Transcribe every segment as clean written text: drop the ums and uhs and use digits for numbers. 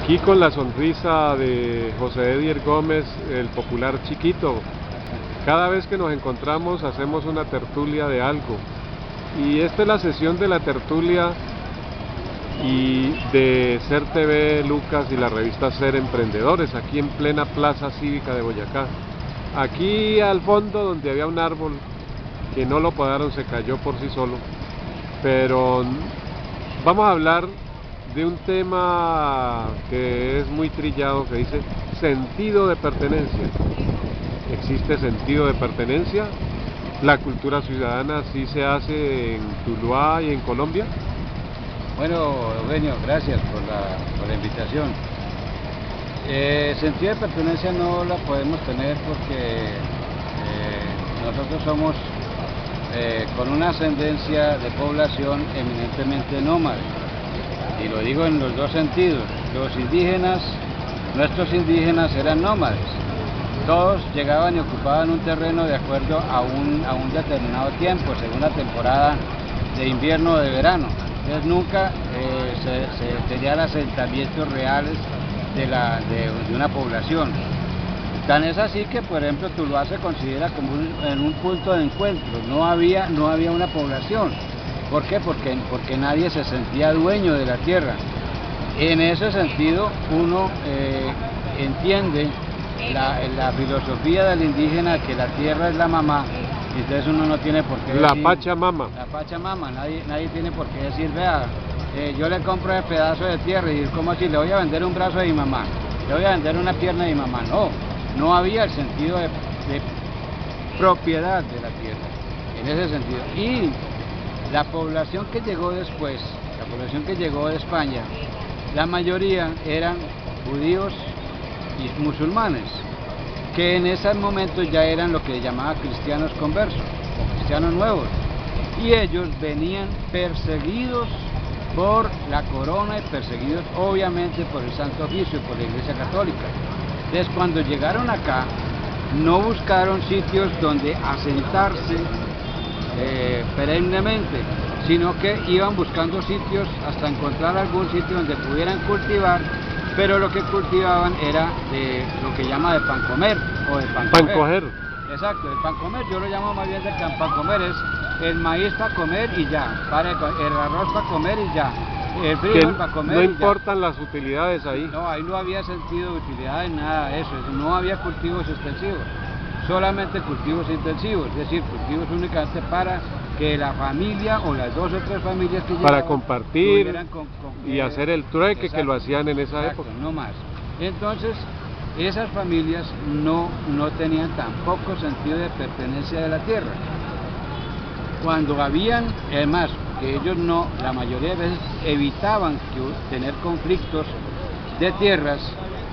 Aquí con la sonrisa de José Edier Gómez, el popular Chiquito. Cada vez que nos encontramos hacemos una tertulia de algo. Y esta es la sesión de la tertulia y de Ser TV Lucas y la revista Ser Emprendedores, aquí en plena plaza cívica de Boyacá. Aquí al fondo, donde había un árbol que no lo podaron, se cayó por sí solo. Pero vamos a hablar de un tema que es muy trillado, que dice sentido de pertenencia. ¿Existe sentido de pertenencia? ¿La cultura ciudadana sí se hace en Tuluá y en Colombia? Bueno, Eugenio, gracias por la invitación. Sentido de pertenencia no la podemos tener porque nosotros somos con una ascendencia de población eminentemente nómade. Y lo digo en los dos sentidos. Los indígenas, nuestros indígenas eran nómades. Todos llegaban y ocupaban un terreno de acuerdo a un determinado tiempo, según la temporada de invierno o de verano. Entonces nunca se tenían asentamientos reales de una población. Tan es así que, por ejemplo, Tuluá se considera como un punto de encuentro. No había una población. ¿Por qué? Porque nadie se sentía dueño de la tierra. En ese sentido, uno entiende la filosofía del indígena, que la tierra es la mamá, y entonces uno no tiene por qué decir... La Pachamama. La Pachamama, nadie tiene por qué decir, vea, yo le compro el pedazo de tierra, y como si le voy a vender un brazo de mi mamá, le voy a vender una pierna de mi mamá. No había el sentido de propiedad de la tierra, en ese sentido. Y la población que llegó después, la población que llegó de España, la mayoría eran judíos y musulmanes, que en ese momento ya eran lo que llamaba cristianos conversos o cristianos nuevos, y ellos venían perseguidos por la corona y perseguidos obviamente por el Santo Oficio, por la Iglesia Católica. Entonces, cuando llegaron acá, no buscaron sitios donde asentarse perennemente, sino que iban buscando sitios hasta encontrar algún sitio donde pudieran cultivar, pero lo que cultivaban era de lo que llama de pan comer o de pan coger. Exacto, el pan comer, yo lo llamo más bien de pan comer, es el maíz para comer y ya, el arroz para comer y ya, el frijol para comer. No importan las utilidades ahí. No, ahí no había sentido de utilidad en nada de eso, no había cultivos extensivos, solamente cultivos intensivos, es decir, cultivos únicamente para que la familia o las dos o tres familias que para compartir y hacer hacer el trueque. Exacto, que lo hacían en esa exacto, época. No más. Entonces, esas familias no tenían tampoco sentido de pertenencia de la tierra. Cuando habían, además, que ellos la mayoría de veces evitaban tener conflictos de tierras,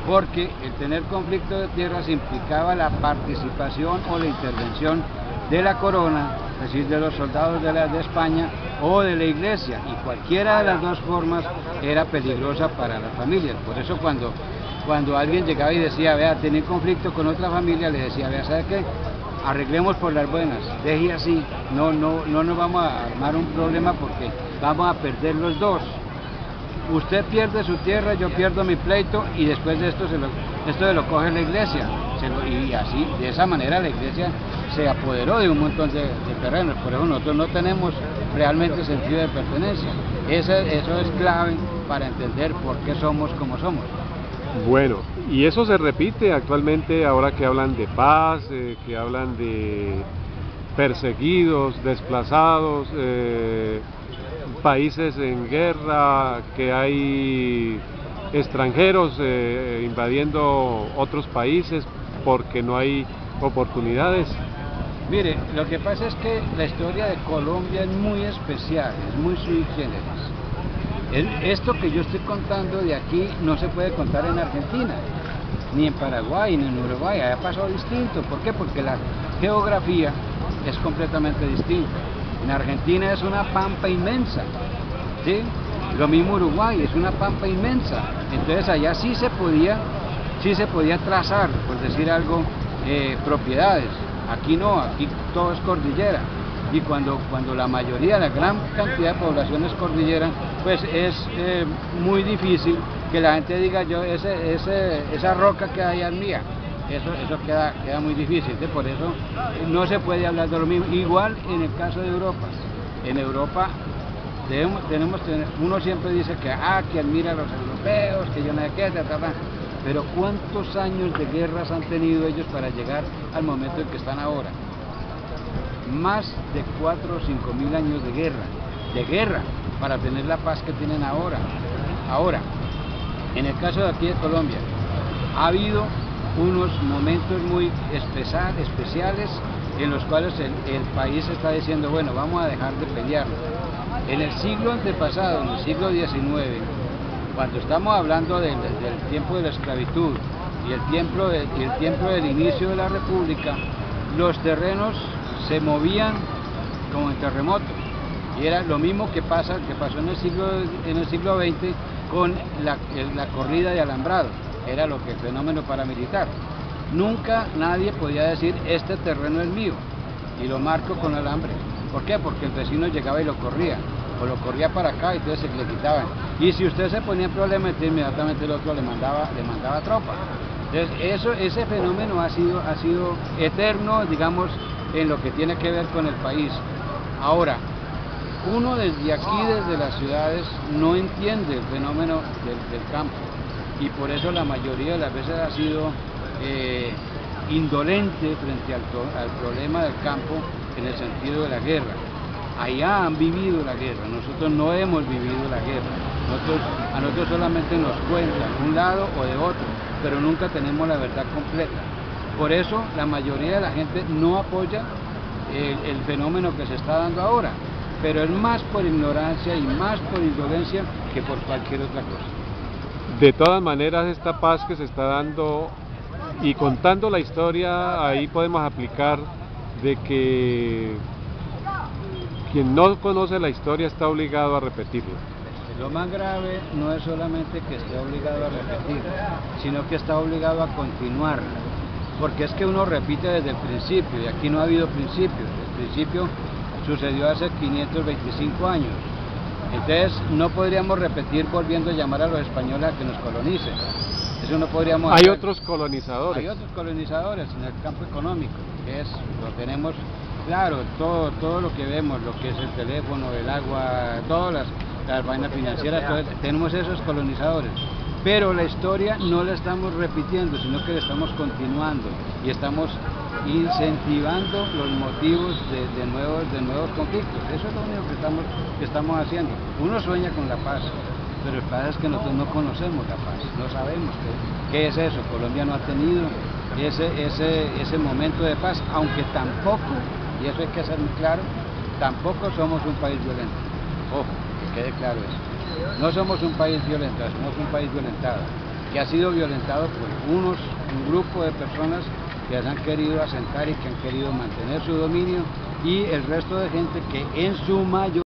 porque el tener conflictos de tierras implicaba la participación o la intervención de la corona, es decir, de los soldados de España o de la iglesia, y cualquiera de las dos formas era peligrosa para las familias. Por eso cuando alguien llegaba y decía, vea, tenía conflicto con otra familia, le decía, vea, ¿sabe qué? Arreglemos por las buenas, deje así, no nos vamos a armar un problema porque vamos a perder los dos. Usted pierde su tierra, yo pierdo mi pleito, y después de esto se lo coge la iglesia. Y así, de esa manera, la iglesia se apoderó de un montón de terrenos. Por eso nosotros no tenemos realmente sentido de pertenencia. Eso es clave para entender por qué somos como somos. Bueno, y eso se repite actualmente ahora que hablan de paz, que hablan de perseguidos, desplazados, países en guerra, que hay extranjeros invadiendo otros países porque no hay oportunidades. Mire, lo que pasa es que la historia de Colombia es muy especial, es muy sui generis. Esto que yo estoy contando de aquí no se puede contar en Argentina, ni en Paraguay, ni en Uruguay. Allá pasó distinto. ¿Por qué? Porque la geografía es completamente distinta. En Argentina es una pampa inmensa, ¿sí? Lo mismo Uruguay, es una pampa inmensa. Entonces allá sí se podía trazar, por decir algo, propiedades. Aquí no, aquí todo es cordillera. Y cuando la mayoría, la gran cantidad de población es cordillera, pues es muy difícil que la gente diga esa roca que hay es mía. Eso queda muy difícil, por eso no se puede hablar de lo mismo. Igual en el caso de Europa. En Europa uno siempre dice que admira a los europeos, que yo no sé qué, pero ¿cuántos años de guerras han tenido ellos para llegar al momento en que están ahora? Más de 4 o 5 mil años de guerra, para tener la paz que tienen ahora. Ahora, en el caso de aquí de Colombia, ha habido unos momentos muy especiales en los cuales el país está diciendo, bueno, vamos a dejar de pelear. En el siglo antepasado, en el siglo XIX, cuando estamos hablando del tiempo de la esclavitud y el tiempo del inicio de la República, los terrenos se movían como en terremotos, y era lo mismo que pasó en el siglo XX con la corrida de alambrado, era lo que el fenómeno paramilitar. Nunca nadie podía decir, este terreno es mío, y lo marco con alambre. ¿Por qué? Porque el vecino llegaba y lo corría, o lo corría para acá y entonces se le quitaban. Y si usted se ponía en problema, entonces inmediatamente el otro le mandaba tropa. Entonces ese fenómeno ha sido eterno, digamos, en lo que tiene que ver con el país. Ahora, uno desde aquí, desde las ciudades, no entiende el fenómeno del campo, y por eso la mayoría de las veces ha sido indolente frente al problema del campo en el sentido de la guerra. Allá han vivido la guerra, nosotros no hemos vivido la guerra, a nosotros solamente nos cuentan un lado o de otro, pero nunca tenemos la verdad completa. Por eso la mayoría de la gente no apoya el fenómeno que se está dando ahora, pero es más por ignorancia y más por indolencia que por cualquier otra cosa. De todas maneras, esta paz que se está dando y contando la historia, ahí podemos aplicar de que quien no conoce la historia está obligado a repetirla. Lo más grave no es solamente que esté obligado a repetirla, sino que está obligado a continuarla, porque es que uno repite desde el principio, y aquí no ha habido principio. El principio sucedió hace 525 años. Entonces no podríamos repetir volviendo a llamar a los españoles a que nos colonicen. Eso no podríamos hacer. Hay otros colonizadores. Hay otros colonizadores en el campo económico, lo tenemos claro, todo lo que vemos, lo que es el teléfono, el agua, todas las vainas financieras, tenemos esos colonizadores. Pero la historia no la estamos repitiendo, sino que la estamos continuando y estamos incentivando los motivos de nuevos conflictos. Eso es lo único que estamos haciendo. Uno sueña con la paz, pero el pasa es que nosotros no conocemos la paz, no sabemos qué es eso. Colombia no ha tenido ese momento de paz, aunque tampoco, y eso hay que ser muy claro, tampoco somos un país violento. Ojo, que quede claro eso. No somos un país violento, somos un país violentado, que ha sido violentado por un grupo de personas que se han querido asentar y que han querido mantener su dominio, y el resto de gente que en su mayoría